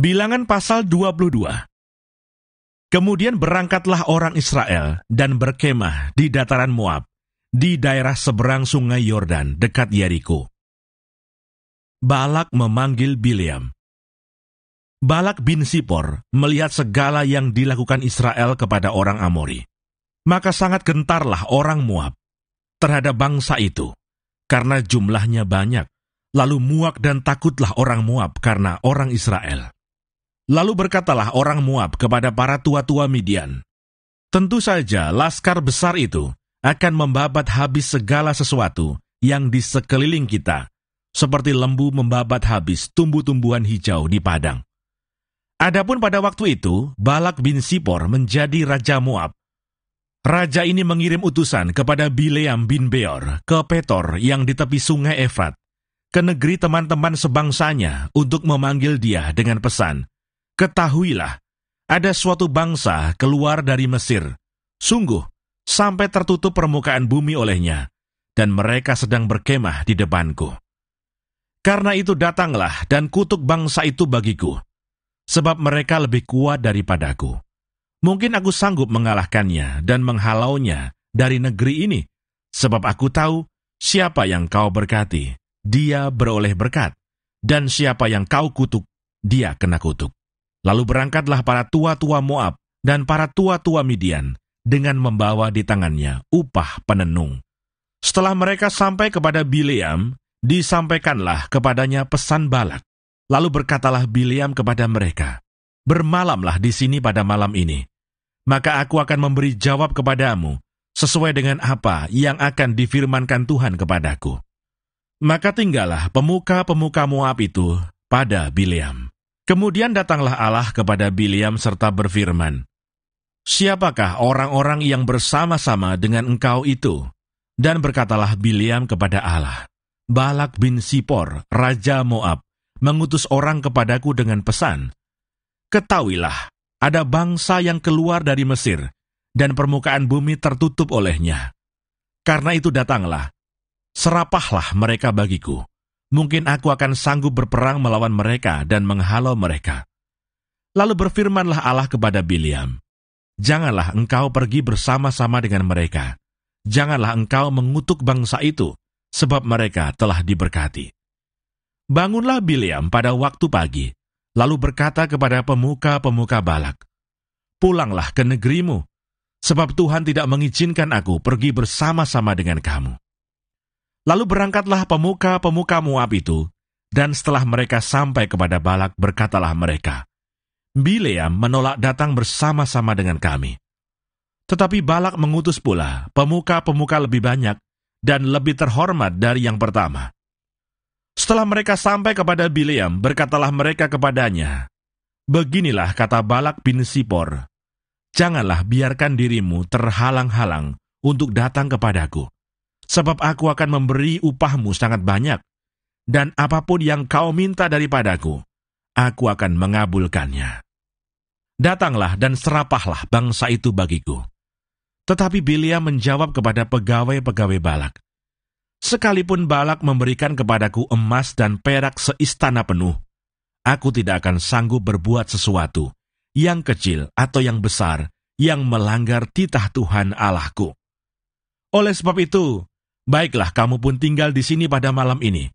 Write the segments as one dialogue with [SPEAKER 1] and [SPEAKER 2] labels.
[SPEAKER 1] Bilangan pasal 22. Kemudian berangkatlah orang Israel dan berkemah di dataran Moab, di daerah seberang sungai Yordan dekat Yeriko. Balak memanggil Bileam. Balak bin Sipor melihat segala yang dilakukan Israel kepada orang Amori. Maka sangat gentarlah orang Moab terhadap bangsa itu, karena jumlahnya banyak. Lalu muak dan takutlah orang Moab karena orang Israel. Lalu berkatalah orang Moab kepada para tua-tua Midian, tentu saja laskar besar itu akan membabat habis segala sesuatu yang di sekeliling kita, seperti lembu membabat habis tumbuh-tumbuhan hijau di padang. Adapun pada waktu itu, Balak bin Sipor menjadi raja Moab. Raja ini mengirim utusan kepada Bileam bin Beor ke Petor yang di tepi sungai Efrat, ke negeri teman-teman sebangsanya untuk memanggil dia dengan pesan, "Ketahuilah, ada suatu bangsa keluar dari Mesir, sungguh, sampai tertutup permukaan bumi olehnya, dan mereka sedang berkemah di depanku. Karena itu datanglah dan kutuk bangsa itu bagiku, sebab mereka lebih kuat daripadaku. Mungkin aku sanggup mengalahkannya dan menghalaunya dari negeri ini, sebab aku tahu siapa yang kau berkati, dia beroleh berkat, dan siapa yang kau kutuk, dia kena kutuk." Lalu berangkatlah para tua-tua Moab dan para tua-tua Midian dengan membawa di tangannya upah penenung. Setelah mereka sampai kepada Bileam, disampaikanlah kepadanya pesan Balak. Lalu berkatalah Bileam kepada mereka, "Bermalamlah di sini pada malam ini, maka aku akan memberi jawab kepadamu sesuai dengan apa yang akan difirmankan Tuhan kepadaku." Maka tinggallah pemuka-pemuka Moab itu pada Bileam. Kemudian datanglah Allah kepada Bileam serta berfirman, "Siapakah orang-orang yang bersama-sama dengan engkau itu?" Dan berkatalah Bileam kepada Allah, "Balak bin Sipor, raja Moab, mengutus orang kepadaku dengan pesan, 'Ketahuilah, ada bangsa yang keluar dari Mesir, dan permukaan bumi tertutup olehnya. Karena itu datanglah, serapahlah mereka bagiku. Mungkin aku akan sanggup berperang melawan mereka dan menghalau mereka.' Lalu berfirmanlah Allah kepada Bileam, 'Janganlah engkau pergi bersama-sama dengan mereka. Janganlah engkau mengutuk bangsa itu, sebab mereka telah diberkati.' Bangunlah Bileam pada waktu pagi, lalu berkata kepada pemuka-pemuka Balak, 'Pulanglah ke negerimu, sebab Tuhan tidak mengizinkan aku pergi bersama-sama dengan kamu.' Lalu berangkatlah pemuka-pemuka Moab itu, dan setelah mereka sampai kepada Balak, berkatalah mereka, 'Bileam menolak datang bersama-sama dengan kami.' Tetapi Balak mengutus pula pemuka-pemuka lebih banyak dan lebih terhormat dari yang pertama. Setelah mereka sampai kepada Bileam, berkatalah mereka kepadanya, 'Beginilah kata Balak bin Sipor, janganlah biarkan dirimu terhalang-halang untuk datang kepadaku, sebab aku akan memberi upahmu sangat banyak, dan apapun yang kau minta daripadaku, aku akan mengabulkannya. Datanglah dan serapahlah bangsa itu bagiku.' Tetapi Bileam menjawab kepada pegawai-pegawai Balak, 'Sekalipun Balak memberikan kepadaku emas dan perak seistana penuh, aku tidak akan sanggup berbuat sesuatu, yang kecil atau yang besar, yang melanggar titah Tuhan Allahku. Oleh sebab itu, baiklah kamu pun tinggal di sini pada malam ini,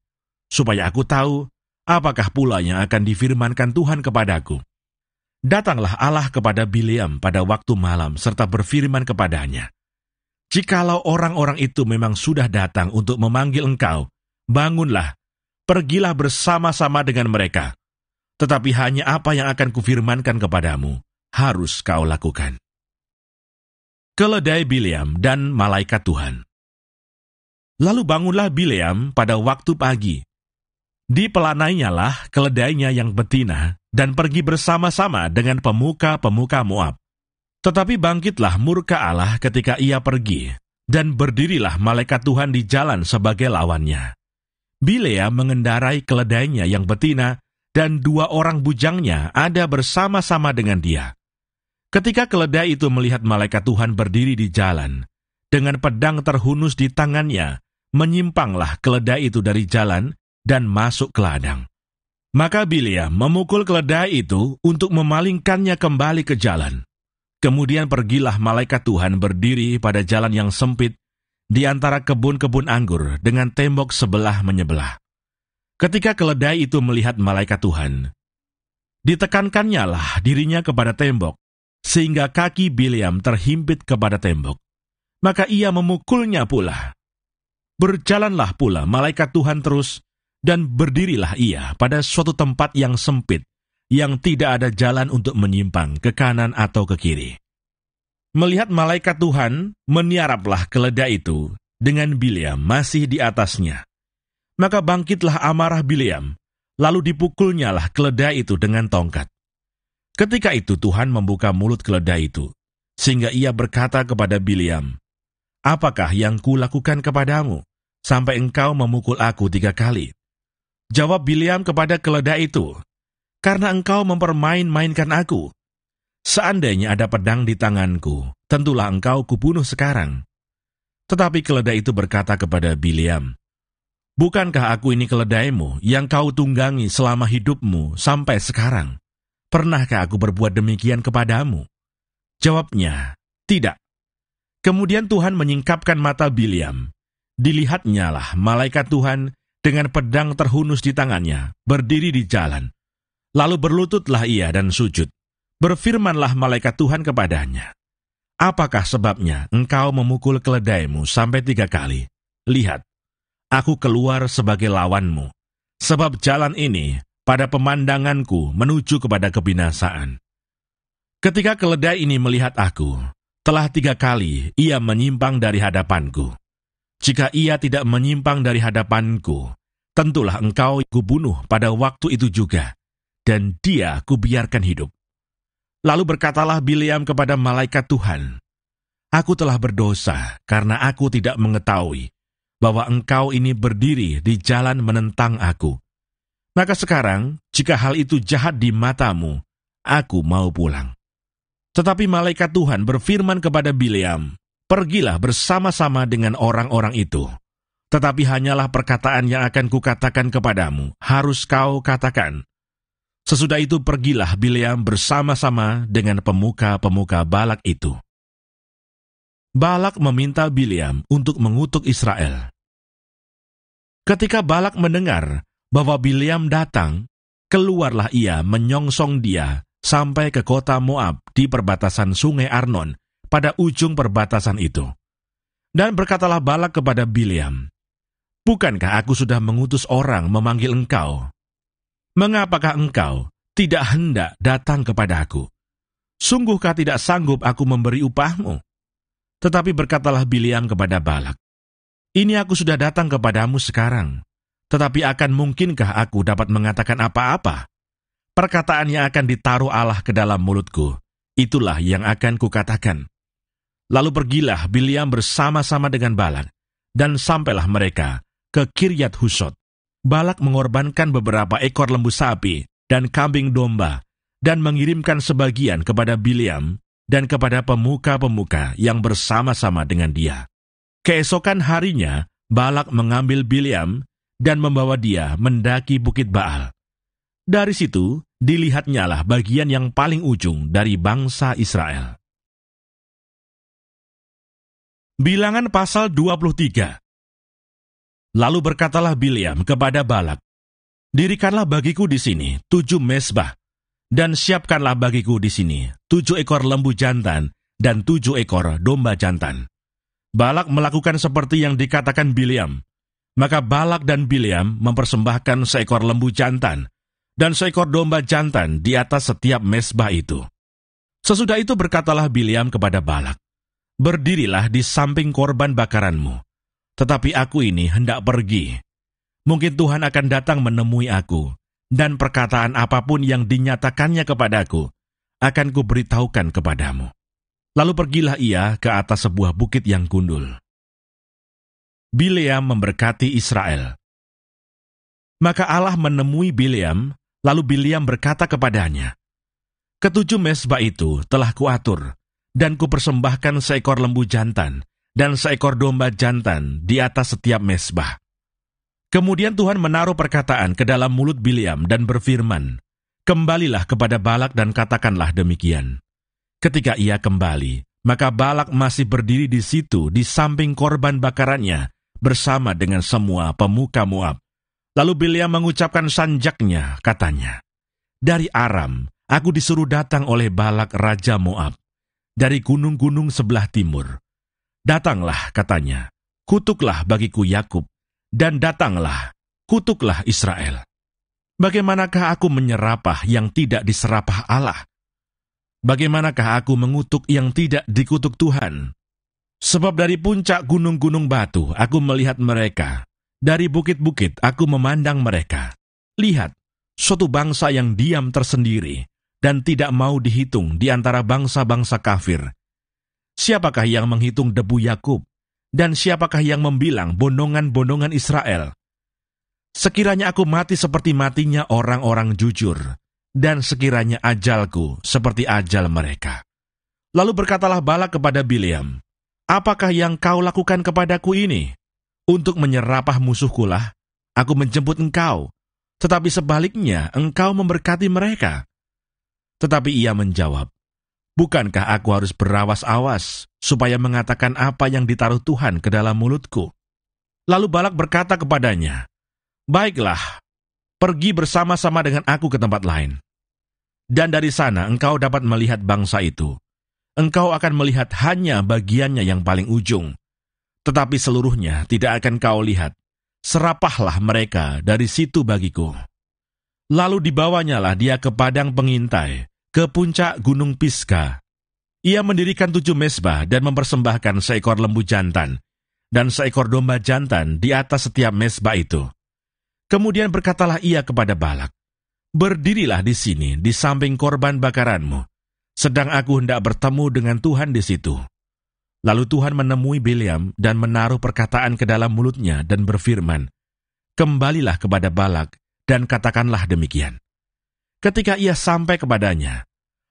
[SPEAKER 1] supaya aku tahu apakah pula yang akan difirmankan Tuhan kepadaku.' Datanglah Allah kepada Bileam pada waktu malam serta berfirman kepadanya, 'Jikalau orang-orang itu memang sudah datang untuk memanggil engkau, bangunlah, pergilah bersama-sama dengan mereka. Tetapi hanya apa yang akan kufirmankan kepadamu, harus kau lakukan.'" Keledai Bileam dan malaikat Tuhan. Lalu bangunlah Bileam pada waktu pagi. Dipelanainyalah keledainya yang betina dan pergi bersama-sama dengan pemuka-pemuka Moab. Tetapi bangkitlah murka Allah ketika ia pergi, dan berdirilah malaikat Tuhan di jalan sebagai lawannya. Bileam mengendarai keledainya yang betina, dan 2 orang bujangnya ada bersama-sama dengan dia. Ketika keledai itu melihat malaikat Tuhan berdiri di jalan, dengan pedang terhunus di tangannya, menyimpanglah keledai itu dari jalan dan masuk ke ladang. Maka Bileam memukul keledai itu untuk memalingkannya kembali ke jalan. Kemudian pergilah malaikat Tuhan berdiri pada jalan yang sempit di antara kebun-kebun anggur dengan tembok sebelah menyebelah. Ketika keledai itu melihat malaikat Tuhan, ditekankannya lah dirinya kepada tembok, sehingga kaki Bileam terhimpit kepada tembok. Maka ia memukulnya pula. Berjalanlah pula malaikat Tuhan terus, dan berdirilah ia pada suatu tempat yang sempit, yang tidak ada jalan untuk menyimpang ke kanan atau ke kiri. Melihat malaikat Tuhan, meniaraplah keledai itu dengan Bileam masih di atasnya. Maka bangkitlah amarah Bileam, lalu dipukulnyalah keledai itu dengan tongkat. Ketika itu Tuhan membuka mulut keledai itu, sehingga ia berkata kepada Bileam, "Apakah yang kulakukan kepadamu, sampai engkau memukul aku 3 kali?" Jawab Bileam kepada keledai itu, "Karena engkau mempermain-mainkan aku. Seandainya ada pedang di tanganku, tentulah engkau kubunuh sekarang." Tetapi keledai itu berkata kepada Bileam, "Bukankah aku ini keledaimu yang kau tunggangi selama hidupmu sampai sekarang? Pernahkah aku berbuat demikian kepadamu?" Jawabnya, "Tidak." Kemudian Tuhan menyingkapkan mata Bileam. Dilihatnyalah malaikat Tuhan dengan pedang terhunus di tangannya, berdiri di jalan. Lalu berlututlah ia dan sujud. Berfirmanlah malaikat Tuhan kepadanya, "Apakah sebabnya engkau memukul keledaimu sampai 3 kali? Lihat, aku keluar sebagai lawanmu, sebab jalan ini pada pemandanganku menuju kepada kebinasaan." Ketika keledai ini melihat aku, telah 3 kali ia menyimpang dari hadapanku. Jika ia tidak menyimpang dari hadapanku, tentulah engkau kubunuh pada waktu itu juga, dan dia kubiarkan hidup. Lalu berkatalah Bileam kepada malaikat Tuhan, "Aku telah berdosa karena aku tidak mengetahui bahwa engkau ini berdiri di jalan menentang aku. Maka sekarang, jika hal itu jahat di matamu, aku mau pulang." Tetapi malaikat Tuhan berfirman kepada Bileam, "Pergilah bersama-sama dengan orang-orang itu. Tetapi hanyalah perkataan yang akan kukatakan kepadamu, harus kau katakan." Sesudah itu pergilah Bileam bersama-sama dengan pemuka-pemuka Balak itu. Balak meminta Bileam untuk mengutuk Israel. Ketika Balak mendengar bahwa Bileam datang, keluarlah ia menyongsong dia sampai ke kota Moab di perbatasan sungai Arnon, pada ujung perbatasan itu. Dan berkatalah Balak kepada Bileam, "Bukankah aku sudah mengutus orang memanggil engkau? Mengapakah engkau tidak hendak datang kepada aku? Sungguhkah tidak sanggup aku memberi upahmu?" Tetapi berkatalah Bileam kepada Balak, "Ini aku sudah datang kepadamu sekarang, tetapi akan mungkinkah aku dapat mengatakan apa-apa? Perkataan yang akan ditaruh Allah ke dalam mulutku, itulah yang akan kukatakan." Lalu pergilah Bileam bersama-sama dengan Balak, dan sampailah mereka ke Kiryat Husot. Balak mengorbankan beberapa ekor lembu sapi dan kambing domba, dan mengirimkan sebagian kepada Bileam dan kepada pemuka-pemuka yang bersama-sama dengan dia. Keesokan harinya, Balak mengambil Bileam dan membawa dia mendaki Bukit Baal. Dari situ, dilihatnyalah bagian yang paling ujung dari bangsa Israel. Bilangan pasal 23. Lalu berkatalah Bileam kepada Balak, "Dirikanlah bagiku di sini 7 mezbah, dan siapkanlah bagiku di sini 7 ekor lembu jantan dan 7 ekor domba jantan." Balak melakukan seperti yang dikatakan Bileam. Maka Balak dan Bileam mempersembahkan seekor lembu jantan dan seekor domba jantan di atas setiap mezbah itu. Sesudah itu berkatalah Bileam kepada Balak, "Berdirilah di samping korban bakaranmu, tetapi aku ini hendak pergi. Mungkin Tuhan akan datang menemui aku, dan perkataan apapun yang dinyatakannya kepadaku, akan kuberitahukan kepadamu." Lalu pergilah ia ke atas sebuah bukit yang gundul. Bileam memberkati Israel. Maka Allah menemui Bileam, lalu Bileam berkata kepadanya, "Ketujuh mezbah itu telah kuatur, dan kupersembahkan seekor lembu jantan dan seekor domba jantan di atas setiap mezbah. Kemudian Tuhan menaruh perkataan ke dalam mulut Bileam dan berfirman, "Kembalilah kepada Balak dan katakanlah demikian." Ketika ia kembali, maka Balak masih berdiri di situ di samping korban bakarannya bersama dengan semua pemuka Moab. Lalu Bileam mengucapkan sanjaknya, katanya, "Dari Aram, aku disuruh datang oleh Balak Raja Moab, dari gunung-gunung sebelah timur. Datanglah," katanya, "kutuklah bagiku Yakub, dan datanglah, kutuklah Israel. Bagaimanakah aku menyerapah yang tidak diserapah Allah? Bagaimanakah aku mengutuk yang tidak dikutuk Tuhan? Sebab dari puncak gunung-gunung batu aku melihat mereka, dari bukit-bukit aku memandang mereka. Lihat, suatu bangsa yang diam tersendiri dan tidak mau dihitung di antara bangsa-bangsa kafir. Siapakah yang menghitung debu Yakub? Dan siapakah yang membilang bondongan-bondongan Israel? Sekiranya aku mati seperti matinya orang-orang jujur, dan sekiranya ajalku seperti ajal mereka." Lalu berkatalah Balak kepada Bileam, "Apakah yang kau lakukan kepadaku ini? Untuk menyerapah musuhkulah, aku menjemput engkau, tetapi sebaliknya engkau memberkati mereka." Tetapi ia menjawab, "Bukankah aku harus berawas-awas, supaya mengatakan apa yang ditaruh Tuhan ke dalam mulutku?" Lalu Balak berkata kepadanya, "Baiklah, pergi bersama-sama dengan aku ke tempat lain. Dan dari sana engkau dapat melihat bangsa itu. Engkau akan melihat hanya bagiannya yang paling ujung, tetapi seluruhnya tidak akan kau lihat. Serapahlah mereka dari situ bagiku." Lalu dibawanyalah dia ke padang pengintai, ke puncak gunung Pisga. Ia mendirikan 7 mezbah dan mempersembahkan seekor lembu jantan dan seekor domba jantan di atas setiap mezbah itu. Kemudian berkatalah ia kepada Balak, "Berdirilah di sini di samping korban bakaranmu, sedang aku hendak bertemu dengan Tuhan di situ." Lalu Tuhan menemui Bileam dan menaruh perkataan ke dalam mulutnya dan berfirman, "Kembalilah kepada Balak dan katakanlah demikian." Ketika ia sampai kepadanya,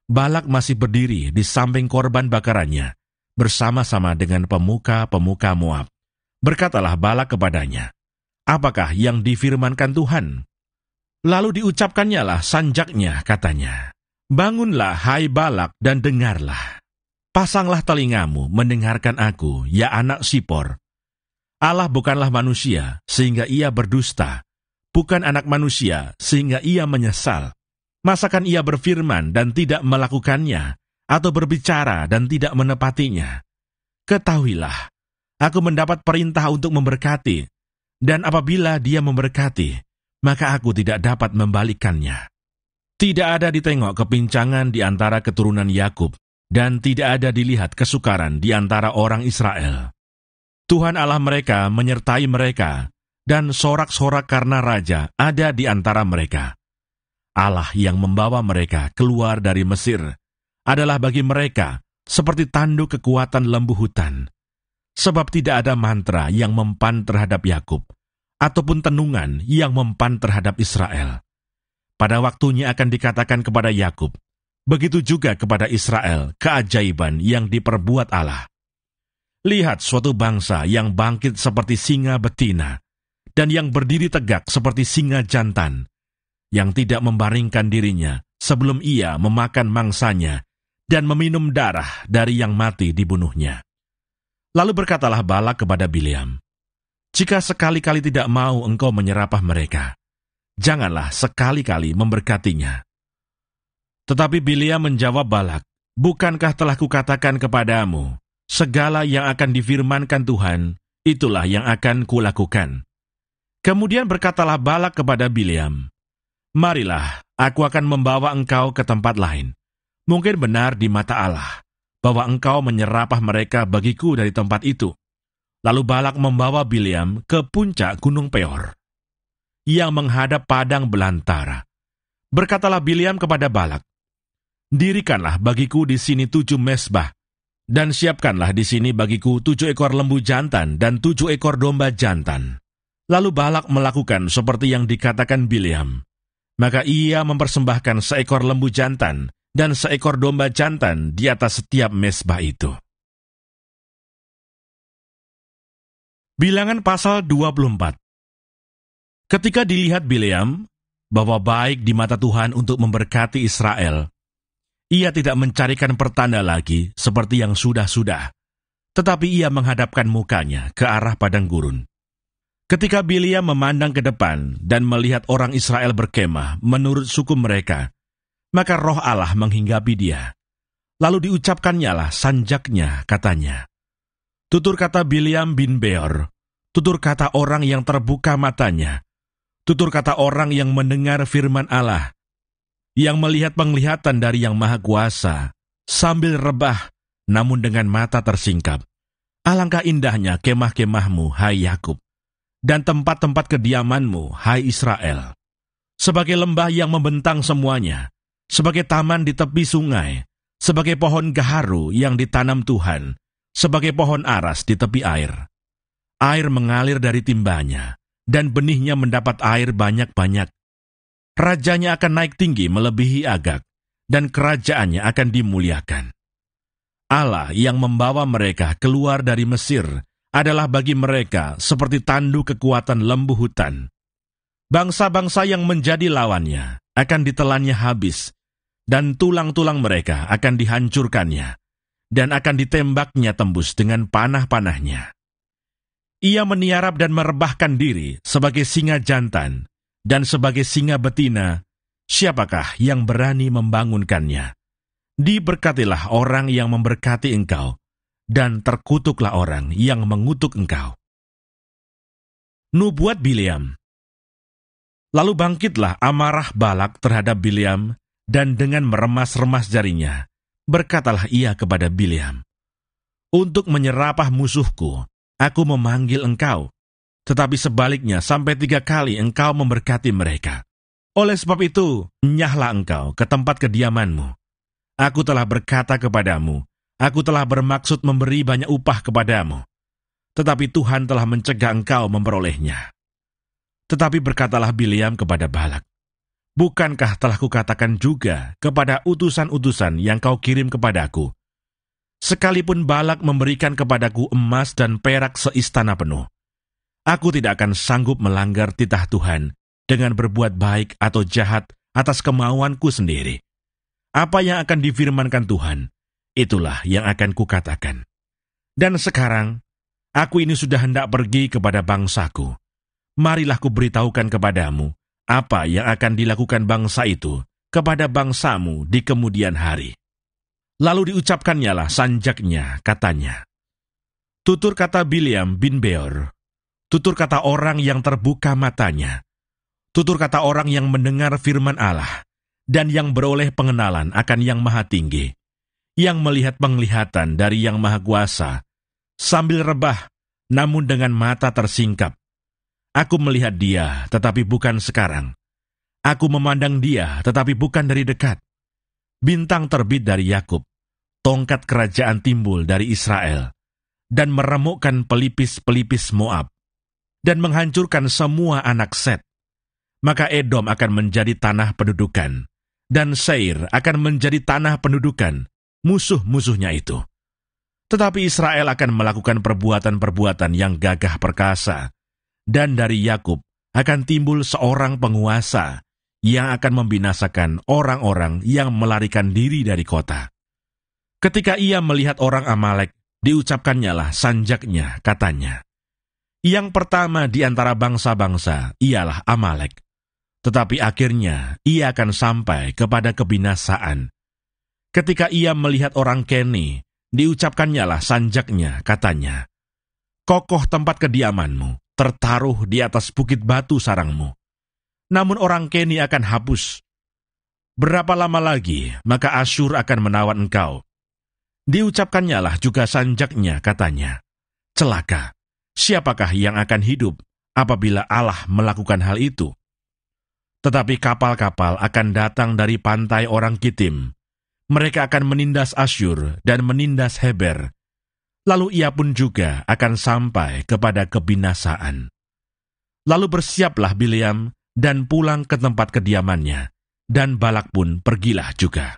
[SPEAKER 1] Balak masih berdiri di samping korban bakarannya, bersama-sama dengan pemuka-pemuka Moab. Berkatalah Balak kepadanya, "Apakah yang difirmankan Tuhan?" Lalu diucapkannyalah sanjaknya, katanya, "Bangunlah, hai Balak, dan dengarlah. Pasanglah telingamu mendengarkan aku, ya anak Sipor. Allah bukanlah manusia, sehingga ia berdusta, bukan anak manusia, sehingga ia menyesal. Masakan ia berfirman dan tidak melakukannya, atau berbicara dan tidak menepatinya? Ketahuilah, aku mendapat perintah untuk memberkati, dan apabila dia memberkati, maka aku tidak dapat membalikannya. Tidak ada ditengok kepincangan di antara keturunan Yakub, dan tidak ada dilihat kesukaran di antara orang Israel. Tuhan Allah mereka menyertai mereka, dan sorak-sorak karena raja ada di antara mereka. Allah yang membawa mereka keluar dari Mesir adalah bagi mereka seperti tanduk kekuatan lembu hutan. Sebab tidak ada mantra yang mempan terhadap Yakub, ataupun tenungan yang mempan terhadap Israel. Pada waktunya akan dikatakan kepada Yakub, begitu juga kepada Israel keajaiban yang diperbuat Allah. Lihat suatu bangsa yang bangkit seperti singa betina, dan yang berdiri tegak seperti singa jantan, yang tidak membaringkan dirinya sebelum ia memakan mangsanya dan meminum darah dari yang mati dibunuhnya." Lalu berkatalah Balak kepada Bileam, "Jika sekali-kali tidak mau engkau menyerapah mereka, janganlah sekali-kali memberkatinya." Tetapi Bileam menjawab Balak, "Bukankah telah kukatakan kepadamu, segala yang akan difirmankan Tuhan, itulah yang akan kulakukan." Kemudian berkatalah Balak kepada Bileam, "Marilah, aku akan membawa engkau ke tempat lain. Mungkin benar di mata Allah, bahwa engkau menyerapah mereka bagiku dari tempat itu." Lalu Balak membawa Bileam ke puncak gunung Peor, yang menghadap padang belantara. Berkatalah Bileam kepada Balak, "Dirikanlah bagiku di sini 7 mezbah, dan siapkanlah di sini bagiku 7 ekor lembu jantan dan 7 ekor domba jantan." Lalu Balak melakukan seperti yang dikatakan Bileam. Maka ia mempersembahkan seekor lembu jantan dan seekor domba jantan di atas setiap mezbah itu. Bilangan pasal 24. Ketika dilihat Bileam bahwa baik di mata Tuhan untuk memberkati Israel, ia tidak mencarikan pertanda lagi seperti yang sudah-sudah, tetapi ia menghadapkan mukanya ke arah padang gurun. Ketika Bileam memandang ke depan dan melihat orang Israel berkemah menurut suku mereka, maka roh Allah menghinggapi dia. Lalu diucapkannyalah sanjaknya, katanya, "Tutur kata Bileam bin Beor, tutur kata orang yang terbuka matanya, tutur kata orang yang mendengar firman Allah, yang melihat penglihatan dari Yang Maha Kuasa, sambil rebah, namun dengan mata tersingkap. Alangkah indahnya kemah-kemahmu, hai Yakub, dan tempat-tempat kediamanmu, hai Israel. Sebagai lembah yang membentang semuanya, sebagai taman di tepi sungai, sebagai pohon gaharu yang ditanam Tuhan, sebagai pohon aras di tepi air. Air mengalir dari timbanya, dan benihnya mendapat air banyak-banyak. Rajanya akan naik tinggi melebihi Agag, dan kerajaannya akan dimuliakan. Allah yang membawa mereka keluar dari Mesir adalah bagi mereka seperti tandu kekuatan lembu hutan. Bangsa-bangsa yang menjadi lawannya akan ditelannya habis, dan tulang-tulang mereka akan dihancurkannya, dan akan ditembaknya tembus dengan panah-panahnya. Ia meniarap dan merebahkan diri sebagai singa jantan, dan sebagai singa betina, siapakah yang berani membangunkannya? Diberkatilah orang yang memberkati engkau, dan terkutuklah orang yang mengutuk engkau." Nubuat Bileam. Lalu bangkitlah amarah Balak terhadap Bileam, dan dengan meremas-remas jarinya, berkatalah ia kepada Bileam, "Untuk menyerapah musuhku, aku memanggil engkau, tetapi sebaliknya sampai 3 kali engkau memberkati mereka. Oleh sebab itu, nyahlah engkau ke tempat kediamanmu. Aku telah berkata kepadamu, aku telah bermaksud memberi banyak upah kepadamu, tetapi Tuhan telah mencegah engkau memperolehnya." Tetapi berkatalah Bileam kepada Balak, "Bukankah telah kukatakan juga kepada utusan-utusan yang kau kirim kepadaku, sekalipun Balak memberikan kepadaku emas dan perak seistana penuh, aku tidak akan sanggup melanggar titah Tuhan dengan berbuat baik atau jahat atas kemauanku sendiri. Apa yang akan difirmankan Tuhan, itulah yang akan kukatakan. Dan sekarang, aku ini sudah hendak pergi kepada bangsaku. Marilah kuberitahukan kepadamu apa yang akan dilakukan bangsa itu kepada bangsamu di kemudian hari." Lalu diucapkannyalah sanjaknya, katanya, "Tutur kata Bileam bin Beor, tutur kata orang yang terbuka matanya, tutur kata orang yang mendengar firman Allah, dan yang beroleh pengenalan akan Yang Maha Tinggi, yang melihat penglihatan dari Yang Maha Kuasa, sambil rebah, namun dengan mata tersingkap. Aku melihat dia, tetapi bukan sekarang. Aku memandang dia, tetapi bukan dari dekat. Bintang terbit dari Yakub, tongkat kerajaan timbul dari Israel, dan meremukkan pelipis-pelipis Moab, dan menghancurkan semua anak Set. Maka Edom akan menjadi tanah pendudukan, dan Seir akan menjadi tanah pendudukan musuh-musuhnya itu. Tetapi Israel akan melakukan perbuatan-perbuatan yang gagah perkasa, dan dari Yakub akan timbul seorang penguasa yang akan membinasakan orang-orang yang melarikan diri dari kota. Ketika ia melihat orang Amalek, diucapkannyalah sanjaknya, katanya, "Yang pertama di antara bangsa-bangsa ialah Amalek, tetapi akhirnya ia akan sampai kepada kebinasaan." Ketika ia melihat orang Keni, diucapkannyalah sanjaknya, katanya, "Kokoh tempat kediamanmu, tertaruh di atas bukit batu sarangmu. Namun orang Keni akan hapus. Berapa lama lagi, maka Asyur akan menawan engkau." Diucapkannyalah juga sanjaknya, katanya, "Celaka, siapakah yang akan hidup apabila Allah melakukan hal itu?" Tetapi kapal-kapal akan datang dari pantai orang Kitim. Mereka akan menindas Asyur dan menindas Heber. Lalu ia pun juga akan sampai kepada kebinasaan. Lalu bersiaplah Bileam dan pulang ke tempat kediamannya, dan Balak pun pergilah juga.